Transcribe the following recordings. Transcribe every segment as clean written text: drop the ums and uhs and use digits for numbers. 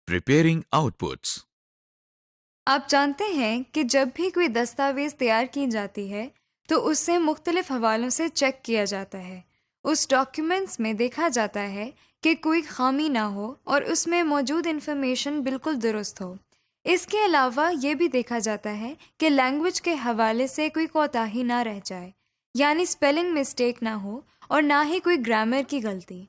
Preparing outputs. آپ جانتے ہیں کہ جب بھی کوئی دستاویز تیار کی جاتی ہے تو اسے مختلف حوالوں سے چیک کیا جاتا ہے۔ اس ڈاکیومنٹس میں دیکھا جاتا ہے کہ کوئی خامی نہ ہو اور اس میں موجود انفارمیشن بالکل درست ہو۔ اس کے علاوہ یہ بھی دیکھا جاتا ہے کہ لینگویج کے حوالے سے کوئی کوتاہی نہ رہ جائے، یعنی اسپیلنگ مسٹیک نہ ہو اور نہ ہی کوئی گرامر کی غلطی۔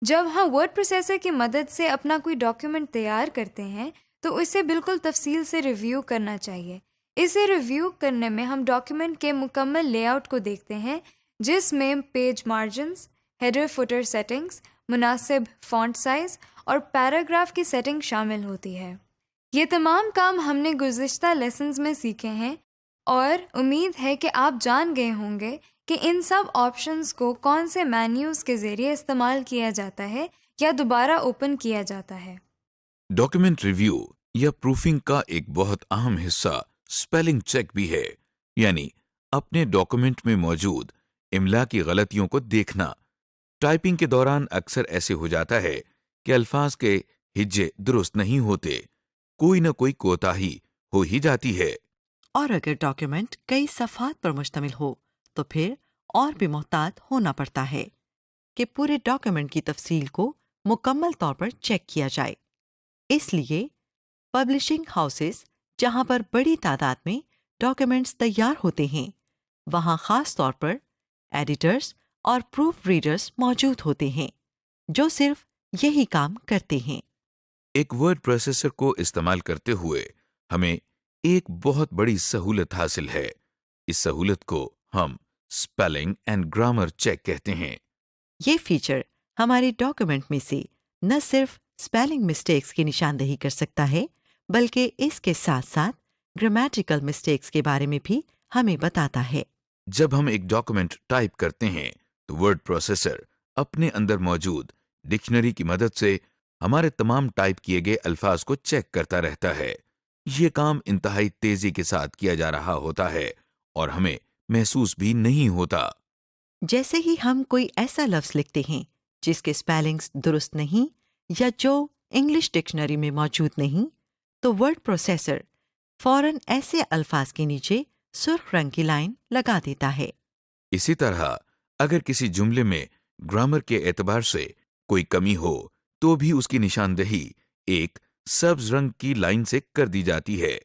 جب ہم ورڈ پروسیسر کی مدد سے اپنا کوئی ڈاکیومنٹ تیار کرتے ہیں تو اسے بالکل تفصیل سے ریویو کرنا چاہیے۔ اسے ریویو کرنے میں ہم ڈاکیومنٹ کے مکمل لے آؤٹ کو دیکھتے ہیں، جس میں page margins, header footer settings, مناسب فونٹ سائز اور پیراگراف کی سیٹنگ شامل ہوتی ہے۔ یہ تمام کام ہم نے گزشتہ لیسنز میں سیکھے ہیں اور امید ہے کہ آپ جان گئے ہوں گے کہ ان سب آپشنز کو کون سے مینیوز کے ذریعے استعمال کیا جاتا ہے یا دوبارہ اوپن کیا جاتا ہے۔ ڈاکیومنٹ ریویو یا پروفنگ کا ایک بہت اہم حصہ اسپیلنگ چیک بھی ہے، یعنی اپنے ڈاکیومنٹ میں موجود املا کی غلطیوں کو دیکھنا۔ ٹائپنگ کے دوران اکثر ایسے ہو جاتا ہے کہ الفاظ کے ہجے درست نہیں ہوتے، کوئی نہ کوئی کوتاہی ہو ہی جاتی ہے۔ اور اگر ڈاکیومنٹ کئی صفحات پر مشتمل ہو تو پھر اور بھی محتاط ہونا پڑتا ہے کہ پورے ڈاکیومنٹ کی تفصیل کو مکمل طور پر چیک کیا جائے۔ اس لیے پبلشنگ ہاؤسز جہاں پر بڑی تعداد میں ڈاکیومنٹس تیار ہوتے ہیں، وہاں خاص طور پر ایڈیٹرز اور پروف ریڈرز موجود ہوتے ہیں جو صرف یہی کام کرتے ہیں۔ ایک ورڈ پروسیسر کو استعمال کرتے ہوئے ہمیں ایک بہت بڑی سہولت حاصل ہے۔ اس سہولت کو ہم اسپیلنگ اینڈ گرامر چیک کہتے ہیں۔ یہ فیچر ہمارے ڈاکیومنٹ میں سے نہ صرف اسپیلنگ مسٹیکس کی نشاندہی کر سکتا ہے بلکہ اس کے ساتھ ساتھ گرامیٹیکل مسٹیکس کے بارے میں بھی ہمیں بتاتا ہے۔ جب ہم ایک ڈاکیومنٹ ٹائپ کرتے ہیں تو ورڈ پروسیسر اپنے اندر موجود ڈکشنری کی مدد سے ہمارے تمام ٹائپ کیے گئے الفاظ کو چیک کرتا رہتا ہے۔ یہ کام انتہائی تیزی کے ساتھ کیا جا رہا ہوتا ہے اور ہمیں محسوس بھی نہیں ہوتا۔ جیسے ہی ہم کوئی ایسا لفظ لکھتے ہیں جس کے سپیلنگز درست نہیں یا جو انگلش ڈکشنری میں موجود نہیں، تو ورڈ پروسیسر فوراً ایسے الفاظ کے نیچے سرخ رنگ کی لائن لگا دیتا ہے۔ اسی طرح اگر کسی جملے میں گرامر کے اعتبار سے کوئی کمی ہو تو بھی اس کی نشاندہی ایک سبز رنگ کی لائن سے کر دی جاتی ہے۔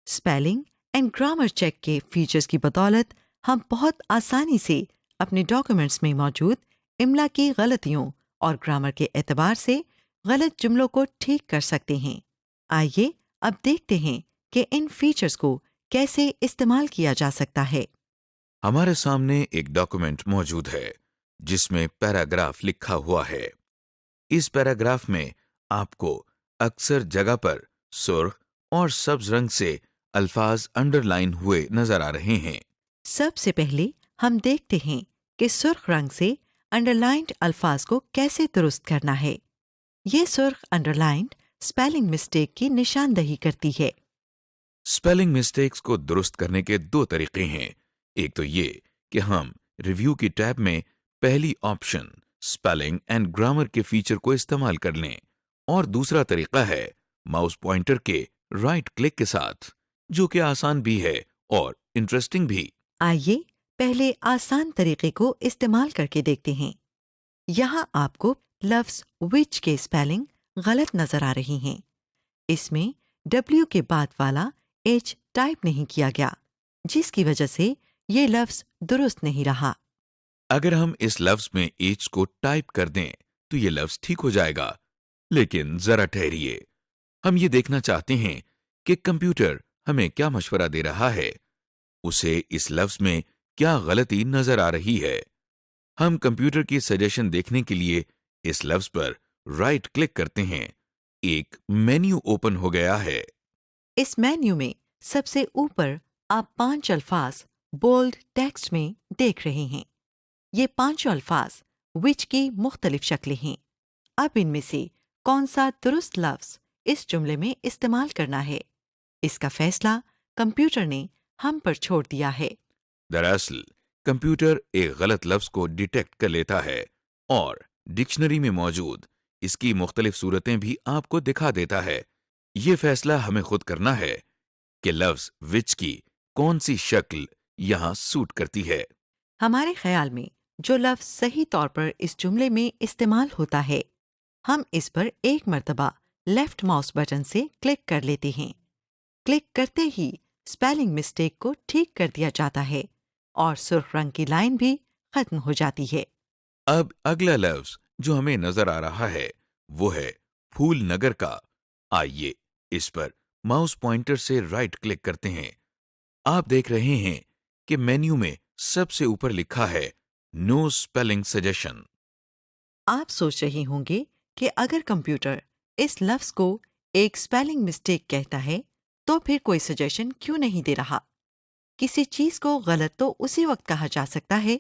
اسپیلنگ اینڈ گرامر چیک کے فیچرز کی بدولت ہم بہت آسانی سے اپنے ڈاکیومنٹس میں موجود املا کی غلطیوں اور گرامر کے اعتبار سے غلط جملوں کو ٹھیک کر سکتے ہیں۔ آئیے اب دیکھتے ہیں کہ ان فیچرز کو کیسے استعمال کیا جا سکتا ہے۔ ہمارے سامنے ایک ڈاکیومنٹ موجود ہے جس میں پیراگراف لکھا ہوا ہے۔ اس پیراگراف میں آپ کو اکثر جگہ پر سرخ اور سبز رنگ سے الفاظ انڈر لائن ہوئے نظر آ رہے ہیں۔ سب سے پہلے ہم دیکھتے ہیں کہ سرخ رنگ سے انڈرلائنڈ الفاظ کو کیسے درست کرنا ہے۔ یہ سرخ انڈرلائنڈ اسپیلنگ مسٹیک کی نشاندہی کرتی ہے۔ اسپیلنگ مسٹیکس کو درست کرنے کے دو طریقے ہیں۔ ایک تو یہ کہ ہم ریویو کی ٹیب میں پہلی آپشن اسپیلنگ اینڈ گرامر کے فیچر کو استعمال کر لیں، اور دوسرا طریقہ ہے ماؤس پوائنٹر کے رائٹ کلک کے ساتھ، جو کہ آسان بھی ہے اور انٹرسٹنگ بھی۔ آئیے پہلے آسان طریقے کو استعمال کر کے دیکھتے ہیں۔ یہاں آپ کو لفظ وچ کے اسپیلنگ غلط نظر آ رہی ہیں۔ اس میں ڈبلیو کے بعد والا ایچ ٹائپ نہیں کیا گیا، جس کی وجہ سے یہ لفظ درست نہیں رہا۔ اگر ہم اس لفظ میں ایچ کو ٹائپ کر دیں تو یہ لفظ ٹھیک ہو جائے گا، لیکن ذرا ٹھہریے، ہم یہ دیکھنا چاہتے ہیں کہ کمپیوٹر ہمیں کیا مشورہ دے رہا ہے، اسے اس لفظ میں کیا غلطی نظر آ رہی ہے۔ ہم کمپیوٹر کی سجیشن دیکھنے کے لیے اس لفظ پر رائٹ کلک کرتے ہیں، ایک مینیو اوپن ہو گیا ہے۔ اس مینیو میں سب سے اوپر آپ 5 الفاظ بولڈ ٹیکسٹ میں دیکھ رہے ہیں۔ یہ 5 الفاظ وچ کی مختلف شکلیں ہیں۔ اب ان میں سے کون سا درست لفظ اس جملے میں استعمال کرنا ہے، اس کا فیصلہ کمپیوٹر نے ہم پر چھوڑ دیا ہے۔ دراصل کمپیوٹر ایک غلط لفظ کو ڈیٹیکٹ کر لیتا ہے اور ڈکشنری میں موجود اس کی مختلف صورتیں بھی آپ کو دکھا دیتا ہے، یہ فیصلہ ہمیں خود کرنا ہے کہ لفظ وچ کی کون سی شکل یہاں سوٹ کرتی ہے۔ ہمارے خیال میں جو لفظ صحیح طور پر اس جملے میں استعمال ہوتا ہے، ہم اس پر ایک مرتبہ لیفٹ ماؤس بٹن سے کلک کر لیتے ہیں۔ کلک کرتے ہی اسپیلنگ مسٹیک کو ٹھیک کر دیا جاتا ہے اور سرخ رنگ کی لائن بھی ختم ہو جاتی ہے۔ اب اگلا لفظ جو ہمیں نظر آ رہا ہے وہ ہے پھول نگر کا۔ آئیے اس پر ماؤس پوائنٹر سے رائٹ کلک کرتے ہیں۔ آپ دیکھ رہے ہیں کہ مینیو میں سب سے اوپر لکھا ہے نو اسپیلنگ سجیشن۔ آپ سوچ رہے ہوں گے کہ اگر کمپیوٹر اس لفظ کو ایک اسپیلنگ مسٹیک کہتا ہے تو پھر کوئی سجیشن کیوں نہیں دے رہا؟ کسی چیز کو غلط تو اسی وقت کہا جا سکتا ہے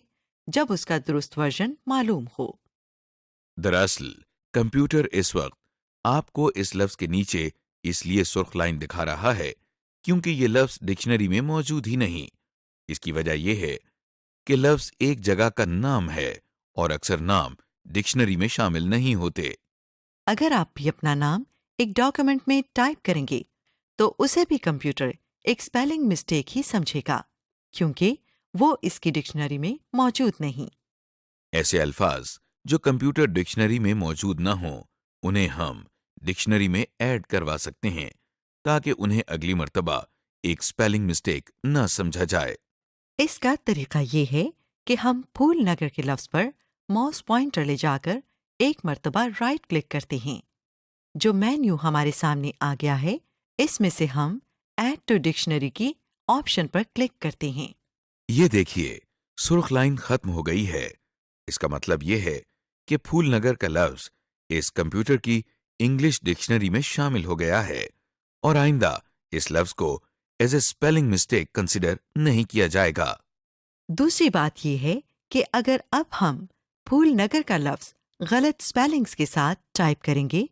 جب اس کا درست ورژن معلوم ہو۔ دراصل کمپیوٹر اس وقت آپ کو اس لفظ کے نیچے اس لیے سرخ لائن دکھا رہا ہے کیونکہ یہ لفظ ڈکشنری میں موجود ہی نہیں۔ اس کی وجہ یہ ہے کہ لفظ ایک جگہ کا نام ہے اور اکثر نام ڈکشنری میں شامل نہیں ہوتے۔ اگر آپ بھی اپنا نام ایک ڈاکیومنٹ میں ٹائپ کریں گے تو اسے بھی کمپیوٹر ایک اسپیلنگ مسٹیک ہی سمجھے گا کیونکہ وہ اس کی ڈکشنری میں موجود نہیں۔ ایسے الفاظ جو کمپیوٹر ڈکشنری میں موجود نہ ہوں انہیں ہم ڈکشنری میں ایڈ کروا سکتے ہیں تاکہ انہیں اگلی مرتبہ ایک اسپیلنگ مسٹیک نہ سمجھا جائے۔ اس کا طریقہ یہ ہے کہ ہم پھول نگر کے لفظ پر ماؤس پوائنٹر لے جا کر ایک مرتبہ رائٹ کلک کرتے ہیں۔ جو مینیو ہمارے سامنے آ گیا ہے اس میں سے ہم ایڈ ٹو ڈکشنری کی آپشن پر کلک کرتے ہیں۔ یہ دیکھیے سرخ لائن ختم ہو گئی ہے۔ اس کا مطلب یہ ہے کہ پھول نگر کا لفظ اس کمپیوٹر کی انگلش ڈکشنری میں شامل ہو گیا ہے اور آئندہ اس لفظ کو as a spelling mistake consider نہیں کیا جائے گا۔ دوسری بات یہ ہے کہ اگر اب ہم پھول نگر کا لفظ غلط اسپیلنگز کے ساتھ ٹائپ کریں گے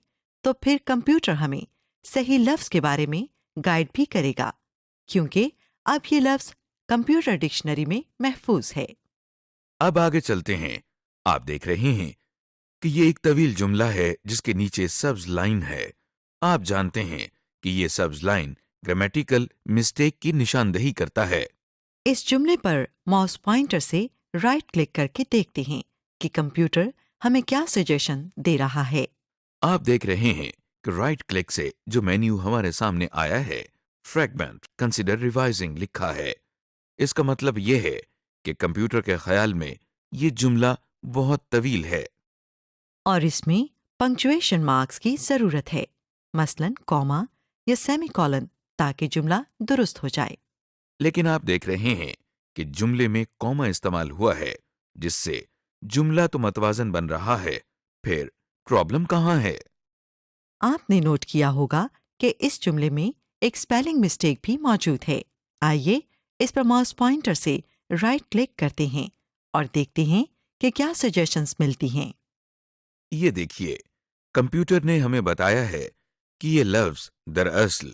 تو پھر کمپیوٹر ہمیں صحیح لفظ کے بارے میں گائیڈ بھی کرے گا کیونکہ اب یہ لفظ کمپیوٹر ڈکشنری میں محفوظ ہے۔ اب آگے چلتے ہیں۔ آپ دیکھ رہے ہیں کہ یہ ایک طویل جملہ ہے جس کے نیچے سبز لائن ہے۔ آپ جانتے ہیں کہ یہ سبز لائن گرامیٹیکل مسٹیک کی نشاندہی کرتا ہے۔ اس جملے پر ماؤس پوائنٹر سے رائٹ کلک کر کے دیکھتے ہیں کہ کمپیوٹر ہمیں کیا سجیشن دے رہا ہے۔ آپ دیکھ رہے ہیں کہ رائٹ کلک سے جو مینیو ہمارے سامنے آیا ہے فریگمنٹ کنسیڈر ریوائزنگ لکھا ہے۔ اس کا مطلب یہ ہے کہ کمپیوٹر کے خیال میں یہ جملہ بہت طویل ہے اور اس میں پنکچویشن مارکس کی ضرورت ہے، مثلاً کوما یا سیمی کولن، تاکہ جملہ درست ہو جائے۔ لیکن آپ دیکھ رہے ہیں کہ جملے میں کوما استعمال ہوا ہے جس سے جملہ تو متوازن بن رہا ہے، پھر پرابلم کہاں ہے؟ آپ نے نوٹ کیا ہوگا کہ اس جملے میں ایک اسپیلنگ مسٹیک بھی موجود ہے۔ آئیے اس پر ماؤس پوائنٹر سے رائٹ کلک کرتے ہیں اور دیکھتے ہیں کہ کیا سجیشنز ملتی ہیں۔ یہ دیکھیے کمپیوٹر نے ہمیں بتایا ہے کہ یہ لفظ دراصل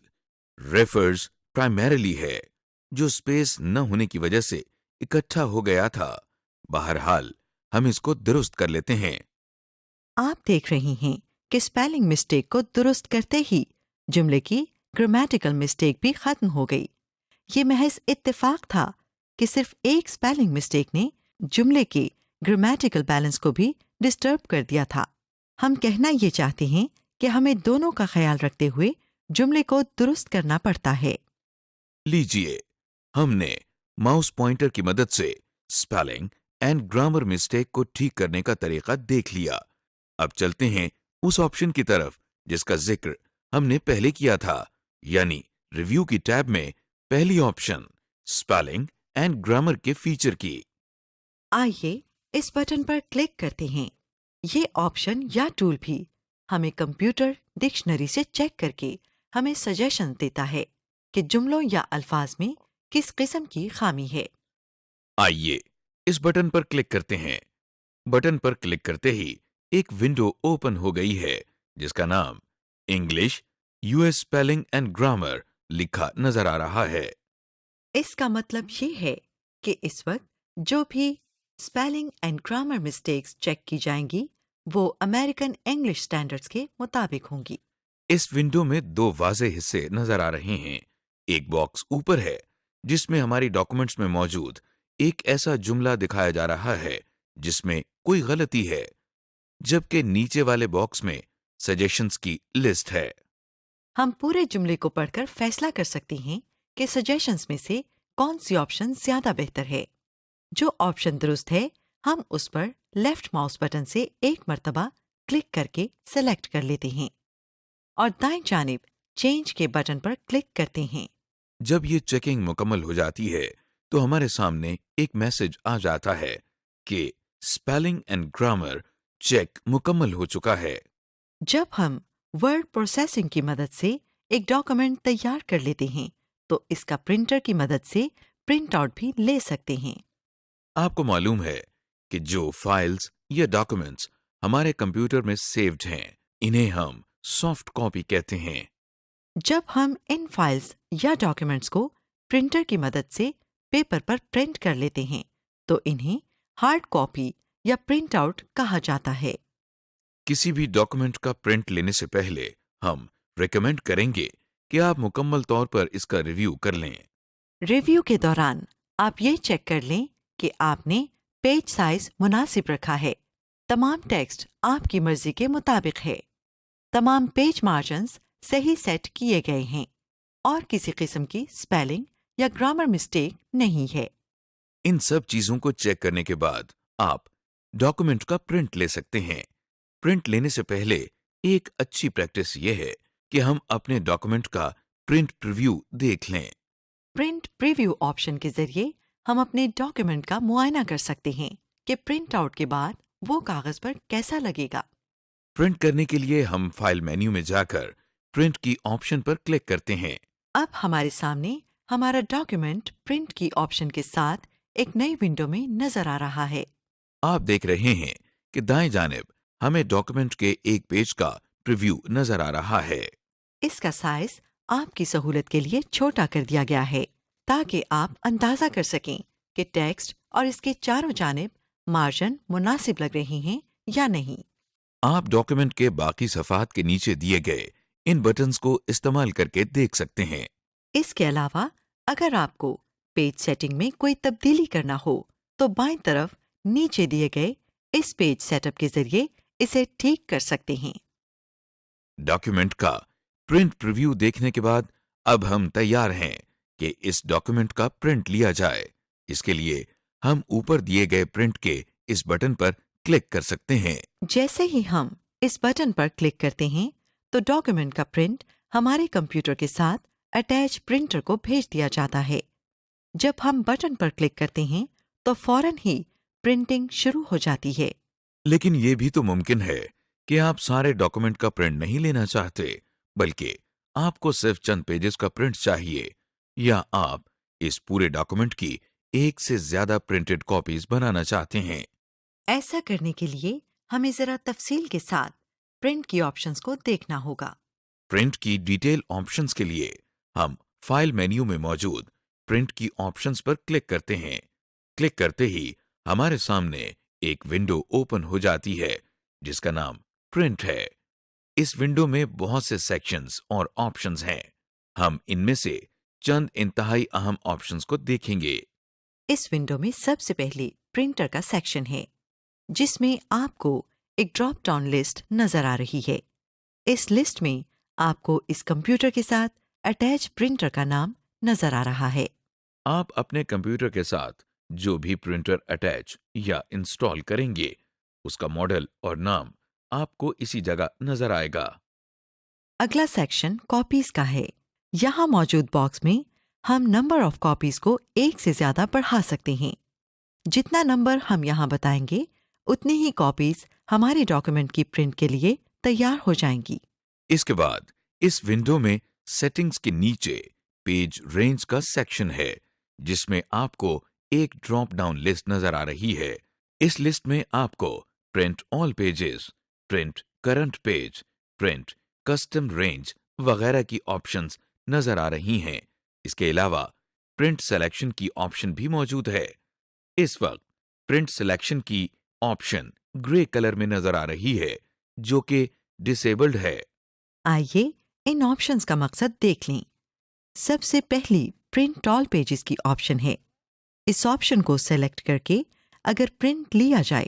ریفرز پرائمریلی ہے جو اسپیس نہ ہونے کی وجہ سے اکٹھا ہو گیا تھا۔ بہرحال ہم اس کو درست کر لیتے ہیں۔ آپ دیکھ رہے ہیں کہ اسپیلنگ مسٹیک کو درست کرتے ہی جملے کی گرامیٹیکل مسٹیک بھی ختم ہو گئی۔ یہ محض اتفاق تھا کہ صرف ایک اسپیلنگ مسٹیک نے جملے کے گرامیٹیکل بیلنس کو بھی ڈسٹرب کر دیا تھا۔ ہم کہنا یہ چاہتے ہیں کہ ہمیں دونوں کا خیال رکھتے ہوئے جملے کو درست کرنا پڑتا ہے۔ لیجئے ہم نے ماؤس پوائنٹر کی مدد سے اسپیلنگ اینڈ گرامر مسٹیک کو ٹھیک کرنے کا طریقہ دیکھ لیا۔ اب چلتے ہیں اس آپشن کی طرف جس کا ذکر ہم نے پہلے کیا تھا، یعنی ریویو کی ٹیب میں پہلی آپشن اسپیلنگ اینڈ گرامر کے فیچر کی۔ آئیے اس بٹن پر کلک کرتے ہیں۔ یہ آپشن یا ٹول بھی ہمیں کمپیوٹر ڈکشنری سے چیک کر کے ہمیں سجیشن دیتا ہے کہ جملوں یا الفاظ میں کس قسم کی خامی ہے۔ آئیے اس بٹن پر کلک کرتے ہیں۔ بٹن پر کلک کرتے ہی ایک ونڈو اوپن ہو گئی ہے جس کا نام English U S spelling and grammar لکھا نظر آ رہا ہے۔ اس کا مطلب یہ ہے کہ اس وقت جو بھی spelling and grammar mistakes check کی جائیں گی وہ امریکن انگلش اسٹینڈرڈز کے مطابق ہوں گی۔ اس ونڈو میں دو واضح حصے نظر آ رہے ہیں. ایک باکس اوپر ہے جس میں ہماری ڈاکومنٹس میں موجود ایک ایسا جملہ دکھایا جا رہا ہے جس میں کوئی غلطی ہے، جبکہ نیچے والے باکس میں سجیشنز کی لسٹ ہے. ہم پورے جملے کو پڑھ کر فیصلہ کر سکتے ہیں کہ سجیشنز میں سے کون سی آپشن زیادہ بہتر ہے. جو آپشن درست ہے ہم اس پر لیفٹ ماؤس بٹن سے ایک مرتبہ کلک کر کے سلیکٹ کر لیتے ہیں اور دائیں جانب چینج کے بٹن پر کلک کرتے ہیں. جب یہ چیکنگ مکمل ہو جاتی ہے تو ہمارے سامنے ایک میسج آ جاتا ہے کہ اسپیلنگ اینڈ گرامر چیک مکمل ہو چکا ہے. جب ہم ورڈ پروسیسنگ کی مدد سے ایک ڈاکومنٹ تیار کر لیتے ہیں تو اس کا پرنٹر کی مدد سے پرنٹ آؤٹ بھی لے سکتے ہیں. آپ کو معلوم ہے کہ جو فائلز یا ڈاکومنٹس ہمارے کمپیوٹر میں سیوڈ ہیں انہیں ہم سافٹ کاپی کہتے ہیں. جب ہم ان فائلز یا ڈاکیومنٹس کو پرنٹر کی مدد سے پیپر پر پرنٹ کر لیتے ہیں تو انہیں ہارڈ کاپی یا پرنٹ آؤٹ کہا جاتا ہے. کسی بھی ڈاکومنٹ کا پرنٹ لینے سے پہلے ہم ریکمینڈ کریں گے کہ آپ مکمل طور پر اس کا ریویو کر لیں. ریویو کے دوران آپ یہ چیک کر لیں کہ آپ نے پیج سائز مناسب رکھا ہے، تمام ٹیکسٹ آپ کی مرضی کے مطابق ہے، تمام پیج مارجنز صحیح سیٹ کیے گئے ہیں اور کسی قسم کی اسپیلنگ یا گرامر مسٹیک نہیں ہے. ان سب چیزوں کو چیک کرنے کے بعد آپ ڈاکومنٹ کا پرنٹ لے سکتے ہیں. پرنٹ لینے سے پہلے ایک اچھی پریکٹس یہ ہے کہ ہم اپنے ڈاکومنٹ کا پرنٹ پریویو دیکھ لیں. پرنٹ پریویو آپشن کے ذریعے ہم اپنے ڈاکیومنٹ کا معائنہ کر سکتے ہیں کہ پرنٹ آؤٹ کے بعد وہ کاغذ پر کیسا لگے گا. پرنٹ کرنے کے لیے ہم فائل مینیو میں جا کر پرنٹ کی آپشن پر کلک کرتے ہیں. اب ہمارے سامنے ہمارا ڈاکیومنٹ پرنٹ کی آپشن کے ساتھ ایک نئی ونڈو میں نظر آ رہا ہے. آپ دیکھ رہے ہیں کہ دائیں جانب ہمیں ڈاکومنٹ کے ایک پیج کا پریویو نظر آ رہا ہے. اس کا سائز آپ کی سہولت کے لیے چھوٹا کر دیا گیا ہے تاکہ آپ اندازہ کر سکیں کہ ٹیکسٹ اور اس کے چاروں جانب مارجن مناسب لگ رہے ہیں یا نہیں. آپ ڈاکومنٹ کے باقی صفحات کے نیچے دیے گئے ان بٹنز کو استعمال کر کے دیکھ سکتے ہیں. اس کے علاوہ اگر آپ کو پیج سیٹنگ میں کوئی تبدیلی کرنا ہو تو بائیں طرف نیچے دیے گئے اس پیج سیٹ اپ کے ذریعے اسے ٹھیک کر سکتے ہیں. ڈاکیومنٹ کا پرنٹ پریویو دیکھنے کے بعد اب ہم تیار ہیں کہ اس ڈاکیومنٹ کا پرنٹ لیا جائے. اس کے لیے ہم اوپر دیے گئے پرنٹ کے اس بٹن پر کلک کر سکتے ہیں. جیسے ہی ہم اس بٹن پر کلک کرتے ہیں تو ڈاکیومنٹ کا پرنٹ ہمارے کمپیوٹر کے ساتھ اٹیچ پرنٹر کو بھیج دیا جاتا ہے. جب ہم بٹن پر کلک کرتے ہیں تو فوراً ہی پرنٹنگ شروع ہو جاتی ہے. لیکن یہ بھی تو ممکن ہے کہ آپ سارے ڈاکومنٹ کا پرنٹ نہیں لینا چاہتے بلکہ آپ کو صرف چند پیجز کا پرنٹ چاہیے، یا آپ اس پورے ڈاکومنٹ کی ایک سے زیادہ پرنٹڈ کاپیز بنانا چاہتے ہیں. ایسا کرنے کے لیے ہمیں ذرا تفصیل کے ساتھ پرنٹ کی آپشنز کو دیکھنا ہوگا. پرنٹ کی ڈیٹیل آپشنز کے لیے ہم فائل مینیو میں موجود پرنٹ کی آپشنز پر کلک کرتے ہیں. کلک کرتے ہی ہمارے سامنے ایک ونڈو اوپن ہو جاتی ہے جس کا نام پرنٹ ہے. اس ونڈو میں بہت سے سیکشنز اور آپشنز ہیں. ہم ان میں سے چند انتہائی اہم آپشنز کو دیکھیں گے. اس ونڈو میں سب سے پہلے پرنٹر کا سیکشن ہے جس میں آپ کو ایک ڈراپ ڈاؤن لسٹ نظر آ رہی ہے. اس لسٹ میں آپ کو اس کمپیوٹر کے ساتھ اٹیچ پرنٹر کا نام نظر آ رہا ہے. آپ اپنے کمپیوٹر کے ساتھ جو بھی پرنٹر اٹیچ یا انسٹال کریں گے اس کا ماڈل اور نام آپ کو اسی جگہ نظر آئے گا. اگلا سیکشن کاپیز کا ہے. یہاں موجود باکس میں ہم نمبر آف کاپیز کو ایک سے زیادہ بڑھا سکتے ہیں. جتنا نمبر ہم یہاں بتائیں گے اتنی ہی کاپیز ہمارے ڈاکیومنٹ کی پرنٹ کے لیے تیار ہو جائیں گی. اس کے بعد اس ونڈو میں سیٹنگز کے نیچے پیج رینج کا سیکشن ہے جس میں آپ کو ایک ڈراپ ڈاؤن لسٹ نظر آ رہی ہے. اس لسٹ میں آپ کو print all pages, print current page, print custom range وغیرہ کی آپشنز نظر آ رہی ہیں. اس کے علاوہ پرنٹ سلیکشن کی آپشن بھی موجود ہے. اس وقت پرنٹ سلیکشن کی آپشن گرے کلر میں نظر آ رہی ہے جو کہ ڈسیبلڈ ہے. آئیے ان آپشنز کا مقصد دیکھ لیں۔ سب سے پہلی پرنٹ آل پیجز کی آپشن ہے۔ اس آپشن کو سلیکٹ کر کے اگر پرنٹ لیا جائے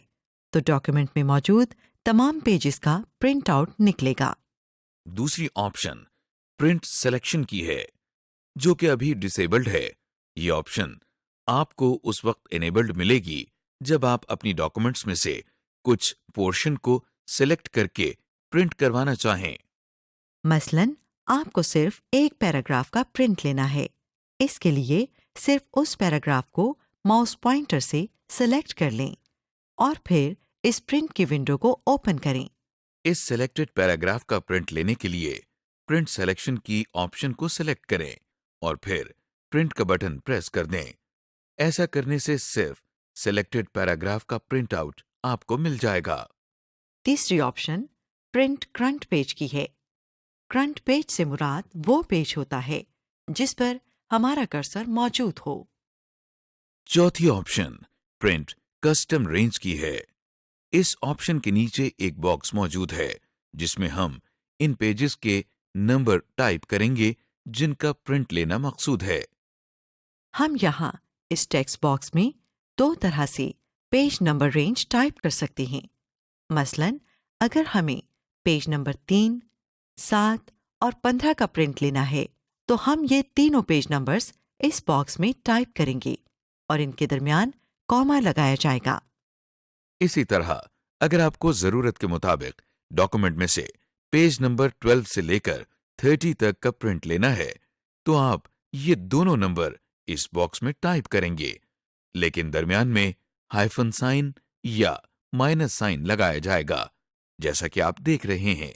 تو ڈاکیومنٹ میں موجود تمام پیجز کا پرنٹ آؤٹ نکلے گا۔ دوسری آپشن پرنٹ سلیکشن کی ہے، جو کہ ابھی ڈسیبلڈ ہے۔ یہ آپشن آپ کو اس وقت انیبلڈ ملے گی جب آپ اپنی ڈاکومنٹس میں سے کچھ پورشن کو سلیکٹ کر کے پرنٹ کروانا چاہیں۔ مثلاً آپ کو صرف ایک پیراگراف کا پرنٹ لینا ہے۔ اس کے لیے صرف اس پیراگراف کو ماؤس پوائنٹر سے سلیکٹ کر لیں اور پھر اس پرنٹ کی ونڈو کو اوپن کریں۔ اس سلیکٹڈ پیراگراف کا پرنٹ لینے کے لیے پرنٹ سلیکشن کی آپشن کو سلیکٹ کریں اور پھر پرنٹ کا بٹن پریس کر دیں۔ ایسا کرنے سے صرف سلیکٹڈ پیراگراف کا پرنٹ آؤٹ آپ کو مل جائے گا۔ تیسری آپشن پرنٹ کرنٹ پیج کی ہے۔ کرنٹ پیج سے مراد وہ پیج ہوتا ہے جس پر ہمارا کرسر موجود ہو۔ چوتھی آپشن پرنٹ کسٹم رینج کی ہے۔ اس آپشن کے نیچے ایک باکس موجود ہے جس میں ہم ان پیجز کے نمبر ٹائپ کریں گے جن کا پرنٹ لینا مقصود ہے۔ ہم یہاں اس ٹیکسٹ باکس میں دو طرح سے پیج نمبر رینج ٹائپ کر سکتے ہیں۔ مثلاً اگر ہمیں پیج نمبر 3، 7 اور 15 کا پرنٹ لینا ہے تو ہم یہ تینوں پیج نمبرز اس باکس میں ٹائپ کریں گے اور ان کے درمیان کوما لگایا جائے گا۔ اسی طرح اگر آپ کو ضرورت کے مطابق ڈاکومنٹ میں سے پیج نمبر 12 سے لے کر 30 تک کا پرنٹ لینا ہے تو آپ یہ دونوں نمبر اس باکس میں ٹائپ کریں گے، لیکن درمیان میں ہائفن سائن یا مائنس سائن لگایا جائے گا، جیسا کہ آپ دیکھ رہے ہیں۔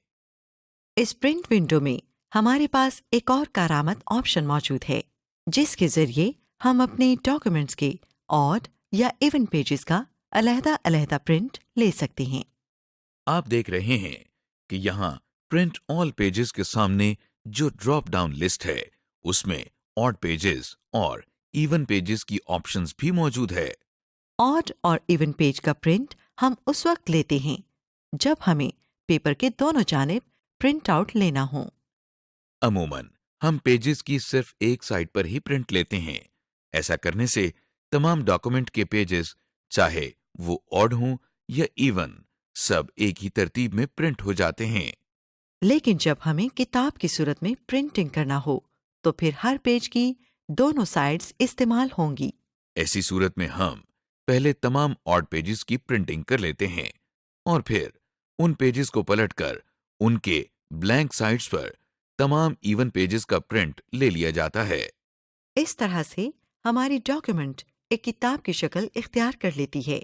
اس پرنٹ ونڈو میں ہمارے پاس ایک اور کارآمد آپشن موجود ہے جس کے ذریعے ہم اپنے ڈاکیومنٹس کے آڈ یا ایون پیجز کا علیحدہ علیحدہ پرنٹ لے سکتے ہیں۔ آپ دیکھ رہے ہیں کہ یہاں پرنٹ آل پیجز کے سامنے جو ڈراپ ڈاؤن لسٹ ہے اس میں آڈ پیجز اور ایون پیجز کی آپشنز بھی موجود ہے۔ آڈ اور ایون پیج کا پرنٹ ہم اس وقت لیتے ہیں جب ہمیں پیپر کے دونوں جانب پرنٹ آؤٹ لینا ہو۔ عموماً ہم پیجز کی صرف ایک سائڈ پر ہی پرنٹ لیتے ہیں۔ ایسا کرنے سے تمام ڈاکومنٹ کے پیجز چاہے وہ آڈ ہوں یا ایون سب ایک ہی ترتیب میں پرنٹ ہو جاتے ہیں۔ لیکن جب ہمیں کتاب کی صورت میں پرنٹنگ کرنا ہو تو پھر ہر پیج کی دونوں سائڈز استعمال ہوں گی۔ ایسی صورت میں ہم پہلے تمام آڈ پیجز کی پرنٹنگ کر لیتے ہیں اور پھر ان پیجز کو پلٹ کر ان کے بلینک سائڈز پر تمام ایون پیجز کا پرنٹ لے لیا جاتا ہے۔ اس طرح سے ہماری ڈاکیومنٹ ایک کتاب کی شکل اختیار کر لیتی ہے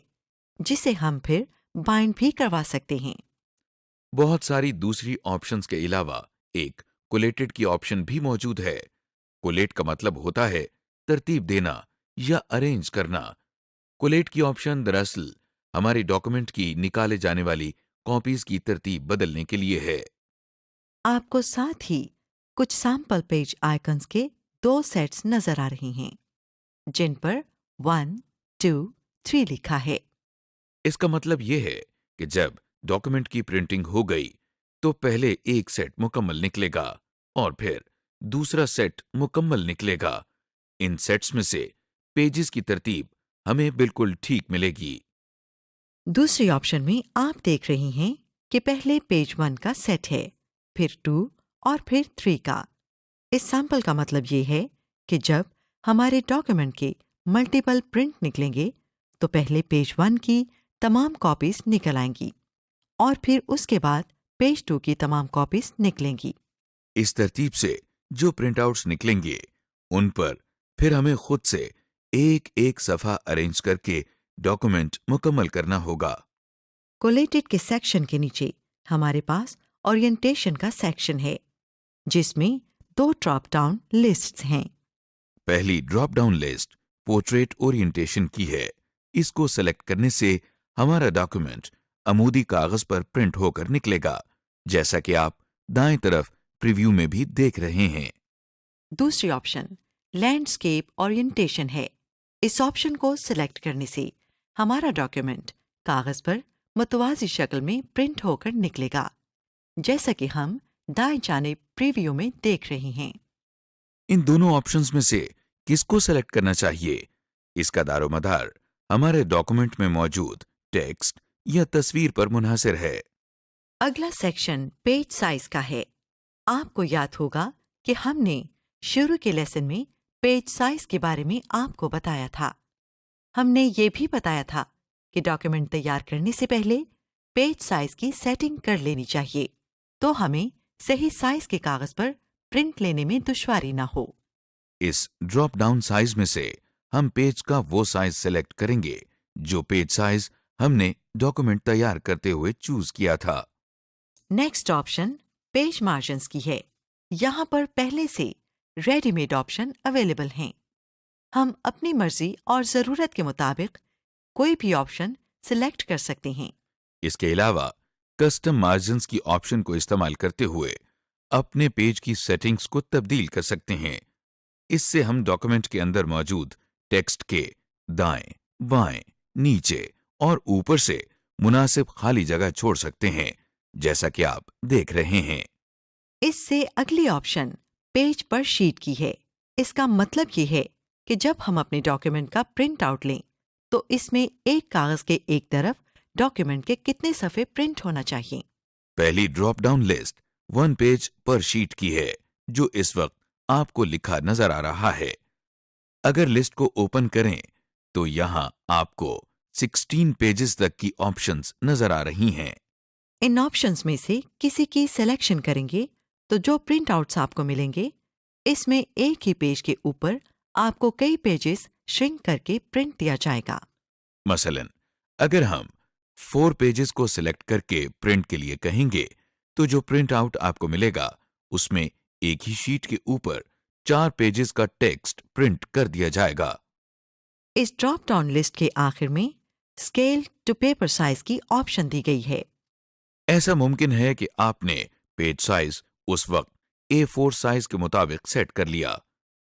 جسے ہم پھر بائنڈ بھی کروا سکتے ہیں۔ بہت ساری دوسری آپشنز کے علاوہ ایک کولیٹڈ کی آپشن بھی موجود ہے۔ کولیٹ کا مطلب ہوتا ہے ترتیب دینا یا ارینج کرنا۔ کولیٹ کی آپشن دراصل ہماری ڈاکومنٹ کی نکالے جانے والی کاپیز کی ترتیب بدلنے کے لیے ہے۔ آپ کو ساتھ ہی کچھ سیمپل پیج آئیکنز کے 2 سیٹس نظر آ رہے ہیں جن پر 1، 2، 3 لکھا ہے۔ اس کا مطلب یہ ہے کہ جب ڈاکومنٹ کی پرنٹنگ ہو گئی تو پہلے ایک سیٹ مکمل نکلے گا اور پھر دوسرا سیٹ مکمل نکلے گا۔ ان سیٹس میں سے پیجز کی ترتیب ہمیں بالکل ٹھیک ملے گی۔ دوسری آپشن میں آپ دیکھ رہی ہیں کہ پہلے پیج 1 کا سیٹ ہے، پھر 2 اور پھر 3 کا۔ اس سیمپل کا مطلب یہ ہے کہ جب ہمارے ڈاکیومنٹ کے ملٹیپل پرنٹ نکلیں گے تو پہلے پیج 1 کی تمام کاپیز نکل آئیں گی اور پھر اس کے بعد پیج 2 کی تمام کاپیز نکلیں گی۔ اس ترتیب سے جو پرنٹ آؤٹس نکلیں گے ان پر پھر ہمیں خود سے ایک ایک صفحہ ارینج کر کے ڈاکومنٹ مکمل کرنا ہوگا۔ کولیٹڈ کے سیکشن کے نیچے ہمارے پاس اورینٹیشن کا سیکشن ہے جس میں 2 ڈراپ ڈاؤن لسٹس ہیں۔ پہلی drop down list portrait orientation کی ہے۔ اس کو سلیکٹ کرنے سے ہمارا ڈاکومنٹ عمودی کاغذ پر پرنٹ ہو کر نکلے گا، جیسا کہ آپ دائیں طرف پریویو میں بھی دیکھ رہے ہیں۔ دوسری آپشن لینڈسکیپ اورینٹیشن ہے۔ اس آپشن کو سلیکٹ کرنے سے ہمارا ڈاکیومنٹ کاغذ پر متوازی شکل میں پرنٹ ہو کر نکلے گا، جیسا کہ ہم دائیں جانب پریویو میں دیکھ رہے ہیں۔ ان دونوں آپشنز میں سے کس کو سلیکٹ کرنا چاہیے؟ اس کا دار و مدار ہمارے ڈاکومنٹ میں موجود ٹیکسٹ یا تصویر پر منحصر ہے۔ اگلا سیکشن پیج سائز کا ہے۔ آپ کو یاد ہوگا کہ ہم نے شروع کے لیسن میں پیج سائز کے بارے میں آپ کو بتایا تھا۔ ہم نے یہ بھی بتایا تھا کہ ڈاکیومنٹ تیار کرنے سے پہلے پیج سائز کی سیٹنگ کر لینی چاہیے تو ہمیں صحیح سائز کے کاغذ پر پرنٹ لینے میں دشواری نہ ہو۔ اس ڈراپ ڈاؤن سائز میں سے ہم پیج کا وہ سائز سلیکٹ کریں گے جو پیج سائز ہم نے ڈاکومنٹ تیار کرتے ہوئے چوز کیا تھا۔ نیکسٹ آپشن پیج مارجنز کی ہے۔ یہاں پر پہلے سے ریڈی میڈ آپشن اویلیبل ہیں۔ ہم اپنی مرضی اور ضرورت کے مطابق کوئی بھی آپشن سلیکٹ کر سکتے ہیں۔ اس کے علاوہ کسٹم مارجنز کی آپشن کو استعمال کرتے ہوئے اپنے پیج کی سیٹنگز کو تبدیل کر سکتے ہیں۔ اس سے ہم ڈاکومنٹ کے اندر موجود ٹیکسٹ کے دائیں، بائیں، نیچے اور اوپر سے مناسب خالی جگہ چھوڑ سکتے ہیں، جیسا کہ آپ دیکھ رہے ہیں۔ اس سے اگلی آپشن پیج پر شیٹ کی ہے۔ اس کا مطلب یہ ہے کہ جب ہم اپنے ڈاکیومنٹ کا پرنٹ آؤٹ لیں تو اس میں ایک کاغذ کے ایک طرف ڈاکیومنٹ کے کتنے صفحے پرنٹ ہونا چاہیے۔ پہلی ڈراپ ڈاؤن لسٹ 1 پیج پر شیٹ کی ہے جو اس وقت آپ کو لکھا نظر آ رہا ہے۔ اگر لسٹ کو اوپن کریں تو یہاں آپ کو 16 پیجز تک کی آپشنز نظر آ رہی ہیں۔ ان آپشنز میں سے کسی کی سلیکشن کریں گے تو جو پرنٹ آؤٹس آپ کو ملیں گے اس میں ایک ہی پیج کے اوپر آپ کو کئی پیجز شرنک کر کے پرنٹ دیا جائے گا۔ مثلا اگر ہم 4 پیجز کو سلیکٹ کر کے پرنٹ کے لیے کہیں گے تو جو پرنٹ آؤٹ آپ کو ملے گا اس میں ایک ہی شیٹ کے اوپر 4 پیجز کا ٹیکسٹ پرنٹ کر دیا جائے گا۔ اس ڈراپ ڈاؤن لسٹ کے آخر میں اسکیل ٹو پیپر سائز کی آپشن دی گئی ہے۔ ایسا ممکن ہے کہ آپ نے پیج سائز اس وقت A4 سائز کے مطابق سیٹ کر لیا،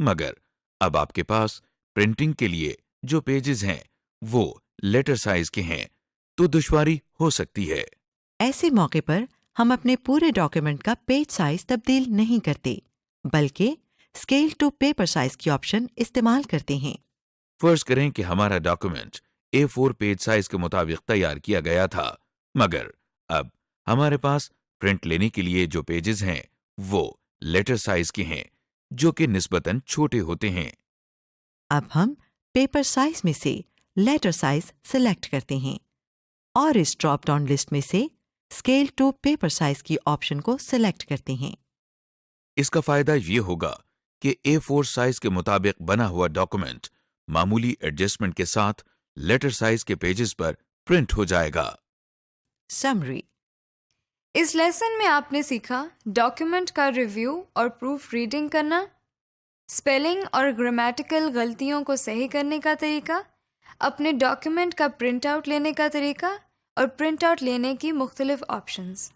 مگر اب آپ کے پاس پرنٹنگ کے لیے جو پیجز ہیں وہ لیٹر سائز کے ہیں تو دشواری ہو سکتی ہے۔ ایسے موقع پر ہم اپنے پورے ڈاکیومنٹ کا پیج سائز تبدیل نہیں کرتے بلکہ اسکیل ٹو پیپر سائز کی آپشن استعمال کرتے ہیں۔ فرض کریں کہ ہمارا ڈاکیومنٹ A4 پیج سائز کے مطابق تیار کیا گیا تھا، مگر اب ہمارے پاس پرنٹ لینے کے لیے جو پیجز ہیں وہ لیٹر سائز کے ہیں جو کہ نسبتاً چھوٹے ہوتے ہیں۔ اب ہم پیپر سائز میں سے لیٹر سائز سلیکٹ کرتے ہیں اور اس ڈراپ ڈاؤن لسٹ میں سے اسکیل ٹو پیپر سائز کی آپشن کو سلیکٹ کرتے ہیں۔ اس کا فائدہ یہ ہوگا کہ A4 سائز کے مطابق بنا ہوا ڈاکومنٹ معمولی ایڈجسٹمنٹ کے ساتھ لیٹر سائز کے پیجز پر پرنٹ ہو جائے گا۔ سمری۔ اس لیسن میں آپ نے سیکھا ڈاکیومنٹ کا ریویو اور پروف ریڈنگ کرنا، اسپیلنگ اور گرامیٹیکل غلطیوں کو صحیح کرنے کا طریقہ، اپنے ڈاکیومنٹ کا پرنٹ آؤٹ لینے کا طریقہ اور پرنٹ آؤٹ لینے کی مختلف آپشنز۔